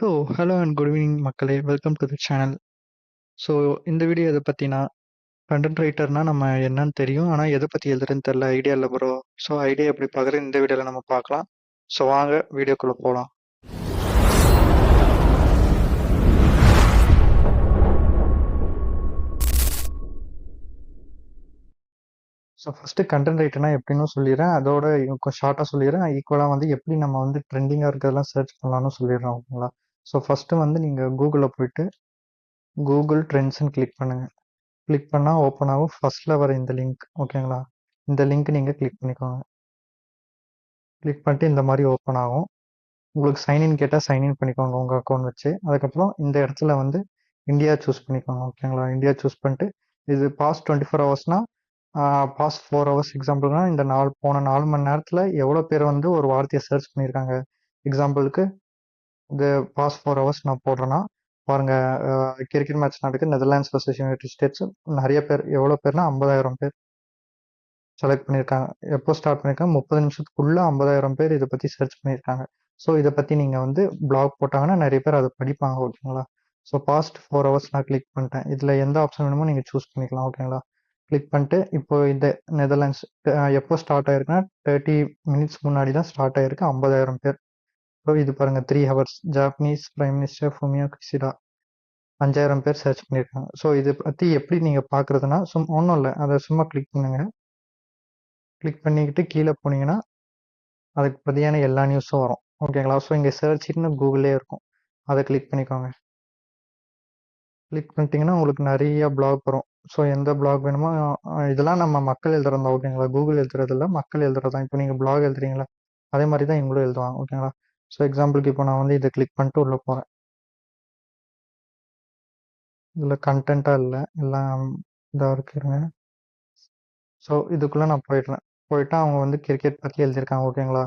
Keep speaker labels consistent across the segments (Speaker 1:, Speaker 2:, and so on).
Speaker 1: So hello and good evening மக்களே, welcome to the channel. So இந்த video எதை பற்றினா, கண்டென்ட் ரைட்டர்னா நம்ம என்னன்னு தெரியும், ஆனால் எதை பற்றி எழுதுறதுன்னு தெரில, ஐடியா இல்லை ப்ரோ. ஸோ ஐடியா எப்படி பார்க்குறது இந்த வீடியோவில் நம்ம பார்க்கலாம். ஸோ வாங்க வீடியோக்குள்ளே போகலாம். ஸோ ஃபஸ்ட்டு கண்டென்ட் ரைட்டர்னா எப்படின்னு சொல்லிடுறேன், அதோட ஷார்ட்டாக சொல்லிடுறேன். ஈக்குவலாக வந்து எப்படி நம்ம வந்து ட்ரெண்டிங்காக இருக்கிறதெல்லாம் சர்ச் பண்ணலாம்னு சொல்லிடுறேன், ஓகேங்களா. ஸோ ஃபஸ்ட்டு வந்து நீங்கள் கூகுளில் போயிட்டு கூகுள் ட்ரெண்ட்ஸ்ன்னு கிளிக் பண்ணுங்கள். கிளிக் பண்ணால் ஓப்பன் ஆகும். ஃபர்ஸ்ட்டில் வர இந்த லிங்க், ஓகேங்களா. இந்த லிங்க் நீங்கள் கிளிக் பண்ணிக்கோங்க. கிளிக் பண்ணிட்டு இந்த மாதிரி ஓப்பன் ஆகும். உங்களுக்கு சைன்இன் கேட்டால் சைன்இன் பண்ணிக்கோங்க உங்கள் அக்கௌண்ட் வச்சு. அதுக்கப்புறம் இந்த இடத்துல வந்து இந்தியா சூஸ் பண்ணிக்கோங்க, ஓகேங்களா. இந்தியா சூஸ் பண்ணிட்டு இது பாஸ்ட் 24 ஹவர்ஸ்னால் பாஸ்ட் 4 ஹவர்ஸ் எக்ஸாம்பிள்னா இந்த போன 4 மணி நேரத்தில் எவ்வளோ பேர் வந்து ஒரு வார்த்தையை சர்ச் பண்ணியிருக்காங்க. எக்ஸாம்பிளுக்கு இது பாஸ்ட் 4 ஹவர்ஸ் நான் போடுறேன்னா பாருங்கள், கிரிக்கெட் மேட்ச் நடக்குது, நெதர்லாண்ட்ஸ் வர்சஸ் யுனைடெட் ஸ்டேட்ஸ். நிறைய பேர், எவ்வளோ பேர்னா 50,000 பேர் செலக்ட் பண்ணியிருக்காங்க. எப்போ ஸ்டார்ட் பண்ணியிருக்காங்க, 30 நிமிஷத்துக்குள்ள 50,000 பேர் இதை பற்றி சர்ச் பண்ணியிருக்காங்க. ஸோ இதை பற்றி நீங்கள் வந்து பிளாக் போட்டாங்கன்னா நிறைய பேர் அதை படிப்பாங்க, ஓகேங்களா. ஸோ பாஸ்ட் 4 ஹவர்ஸ் நான் கிளிக் பண்ணிட்டேன். இதில் எந்த ஆப்ஷன் வேணுமோ நீங்கள் சூஸ் பண்ணிக்கலாம், ஓகேங்களா. கிளிக் பண்ணிட்டு இப்போ இந்த நெதர்லாண்ட்ஸ் எப்போ ஸ்டார்ட் ஆயிருக்குன்னா 30 மினிட்ஸ் முன்னாடி தான் ஸ்டார்ட் ஆயிருக்கு. 50,000 பேர். ஸோ இது பாருங்கள், 3 hours Japanese prime minister Fumio Kishida 5,000 பேர் சர்ச் பண்ணியிருக்காங்க. ஸோ இதை பற்றி எப்படி நீங்கள் பார்க்குறதுனா ஒன்றும் இல்லை, அதை சும்மா கிளிக் பண்ணுங்க. கிளிக் பண்ணிக்கிட்டு கீழே போனீங்கன்னா அதுக்கு பற்றியான எல்லா நியூஸும் வரும், ஓகேங்களா. ஸோ இங்கே சர்ச்னு கூகுளே இருக்கும், அதை கிளிக் பண்ணிக்கோங்க. கிளிக் பண்ணிட்டீங்கன்னா உங்களுக்கு நிறைய பிளாக் வரும். ஸோ எந்த பிளாக் வேணுமோ இதெல்லாம் நம்ம மக்கள் எழுதுறதா, ஓகேங்களா. கூகுள் எழுதுறதில்ல, மக்கள் எழுதுறதா. இப்போ நீங்கள் பிளாக் எழுதுறீங்களா, அதே மாதிரி தான் இவங்களும் எழுதுவாங்க, ஓகேங்களா. ஸோ எக்ஸாம்பிளுக்கு இப்போ நான் வந்து இதை கிளிக் பண்ணிட்டு உள்ளே போகிறேன். இதில் கண்டென்ட்டாக இல்லை, எல்லாம் இதாக இருக்குங்க. ஸோ இதுக்குள்ளே நான் போயிடுறேன். போயிட்டு அவங்க வந்து கிரிக்கெட் பற்றி எழுதியிருக்காங்க, ஓகேங்களா.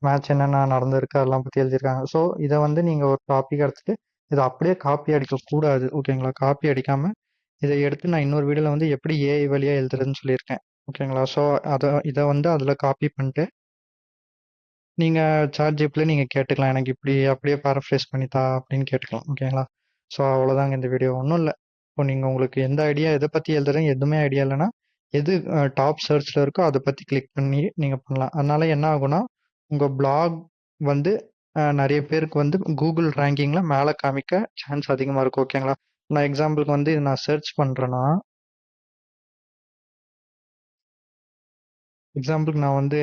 Speaker 1: மேட்ச் என்னென்ன நடந்திருக்கு அதெல்லாம் பற்றி எழுதியிருக்காங்க. ஸோ இதை வந்து நீங்கள் ஒரு டாபிக் எடுத்துட்டு இதை அப்படியே காப்பி அடிக்கக்கூடாது, ஓகேங்களா. காப்பி அடிக்காமல் இதை எடுத்து நான் இன்னொரு வீடியோவில் வந்து எப்படி ஏஐ வழியாக எழுதுறதுன்னு சொல்லியிருக்கேன், ஓகேங்களா. ஸோ இதை வந்து அதில் காப்பி பண்ணிட்டு நீங்கள் சாட் ஜிபியில் நீங்கள் கேட்டுக்கலாம், எனக்கு இப்படி அப்படியே பேரஃப்ரேஸ் பண்ணித்தா அப்படின்னு கேட்டுக்கலாம், ஓகேங்களா. ஸோ அவ்வளோதாங்க இந்த வீடியோ, ஒன்றும் இல்லை. இப்போ நீங்கள் உங்களுக்கு எந்த ஐடியா எதை பற்றி எழுதுறீங்க எதுவுமே ஐடியா இல்லைன்னா எது டாப் சர்ச்சில் இருக்கோ அதை பற்றி கிளிக் பண்ணி நீங்கள் பண்ணலாம். அதனால என்ன ஆகும்னா உங்கள் பிளாக் வந்து நிறைய பேருக்கு வந்து கூகுள் ரேங்கிங்கில் மேலே காமிக்க சான்ஸ் அதிகமாக இருக்கும், ஓகேங்களா. நான் எக்ஸாம்பிளுக்கு வந்து இது நான் சர்ச் பண்ணுறேன்னா, எக்ஸாம்பிளுக்கு நான் வந்து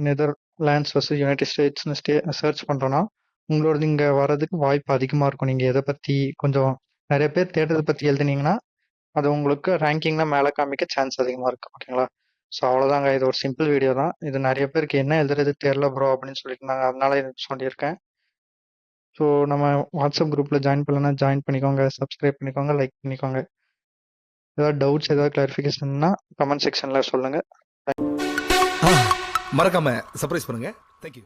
Speaker 1: நெதர்லாண்ட்ஸ் வர்சஸ் யுனைடெட் ஸ்டேட்ஸ்னு சர்ச் பண்ணுறேன்னா உங்களோடது இங்கே வர்றதுக்கு வாய்ப்பு அதிகமாக இருக்கும். நீங்கள் எதை பற்றி கொஞ்சம் நிறைய பேர் தேடுறதை பற்றி எழுதுனீங்கன்னா அது உங்களுக்கு ரேங்கிங்கில் மேலே காமிக்க சான்ஸ் அதிகமாக இருக்குது, ஓகேங்களா. ஸோ அவ்வளோதாங்க, இது ஒரு சிம்பிள் வீடியோ தான். இது நிறைய பேருக்கு என்ன எழுதுறது தெரில ப்ரோ அப்படின்னு சொல்லியிருந்தாங்க, அதனால இது சொல்லியிருக்கேன். ஸோ நம்ம வாட்ஸ்அப் குரூப்பில் ஜாயின் பண்ணலன்னா ஜாயின் பண்ணிக்கோங்க, சப்ஸ்கிரைப் பண்ணிக்கோங்க, லைக் பண்ணிக்கோங்க. ஏதாவது டவுட்ஸ் ஏதாவது கிளாரிஃபிகேஷன்னா கமெண்ட் செக்ஷனில் சொல்லுங்கள்.
Speaker 2: மறக்காம சர்ப்ரைஸ் பண்ணுங்க. தேங்க்யூ.